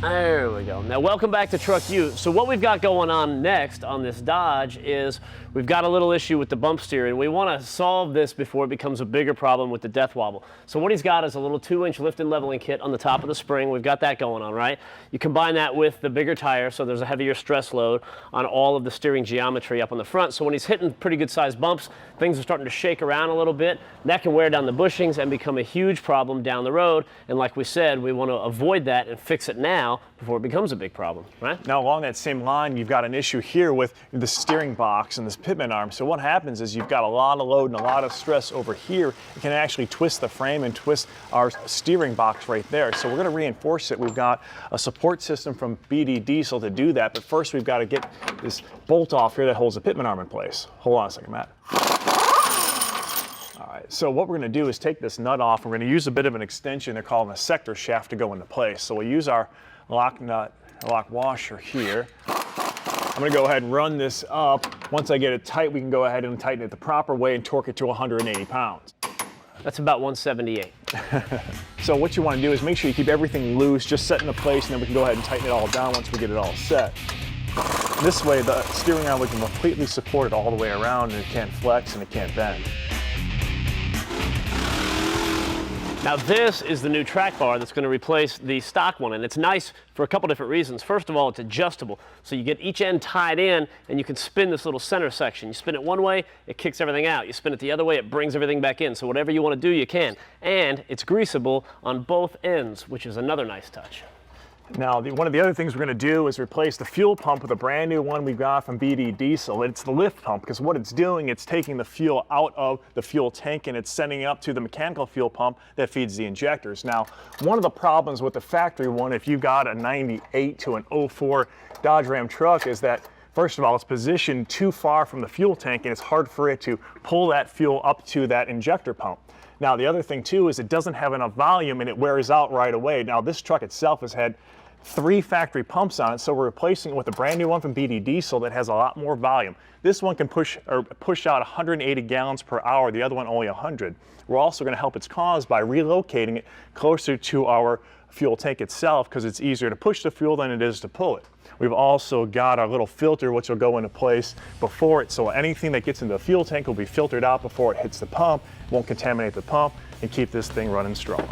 There we go. Now, welcome back to TruckU. So what we've got going on next on this Dodge is we've got a little issue with the bump steering. We want to solve this before it becomes a bigger problem with the death wobble. So what he's got is a little 2-inch lift and leveling kit on the top of the spring. We've got that going on, right? You combine that with the bigger tire, so there's a heavier stress load on all of the steering geometry up on the front. So when he's hitting pretty good sized bumps, things are starting to shake around a little bit. That can wear down the bushings and become a huge problem down the road. And like we said, we want to avoid that and fix it now before it becomes a big problem, right? Now, along that same line, you've got an issue here with the steering box and this pitman arm. So what happens is you've got a lot of load and a lot of stress over here. It can actually twist the frame and twist our steering box right there. So we're going to reinforce it. We've got a support system from BD Diesel to do that. But first, we've got to get this bolt off here that holds the pitman arm in place. Hold on a second, Matt. All right, so what we're going to do is take this nut off. We're going to use a bit of an extension. They're called a sector shaft to go into place. So we'll use our lock nut, lock washer here. I'm going to go ahead and run this up. Once I get it tight, we can go ahead and tighten it the proper way and torque it to 180 pounds. That's about 178. So what you want to do is make sure you keep everything loose, just set into place, and then we can go ahead and tighten it all down once we get it all set. This way, the steering arm, we can completely support it all the way around, and it can't flex and it can't bend. Now this is the new track bar that's going to replace the stock one, and it's nice for a couple different reasons. First of all, it's adjustable, so you get each end tied in and you can spin this little center section. You spin it one way, it kicks everything out. You spin it the other way, it brings everything back in. So whatever you want to do, you can. And it's greasable on both ends, which is another nice touch. Now, one of the other things we're going to do is replace the fuel pump with a brand new one we got from BD Diesel. It's the lift pump, because what it's doing, it's taking the fuel out of the fuel tank and it's sending it up to the mechanical fuel pump that feeds the injectors. Now, one of the problems with the factory one, if you've got a 98 to an 04 Dodge Ram truck, is that first of all, it's positioned too far from the fuel tank and it's hard for it to pull that fuel up to that injector pump. Now, the other thing too is it doesn't have enough volume and it wears out right away. Now, this truck itself has had 3 factory pumps on it, so we're replacing it with a brand new one from BD Diesel that has a lot more volume. This one can push out 180 gallons per hour, the other one only 100. We're also going to help its cause by relocating it closer to our fuel tank itself, because it's easier to push the fuel than it is to pull it. We've also got our little filter which will go into place before it, so anything that gets into the fuel tank will be filtered out before it hits the pump, won't contaminate the pump, and keep this thing running strong.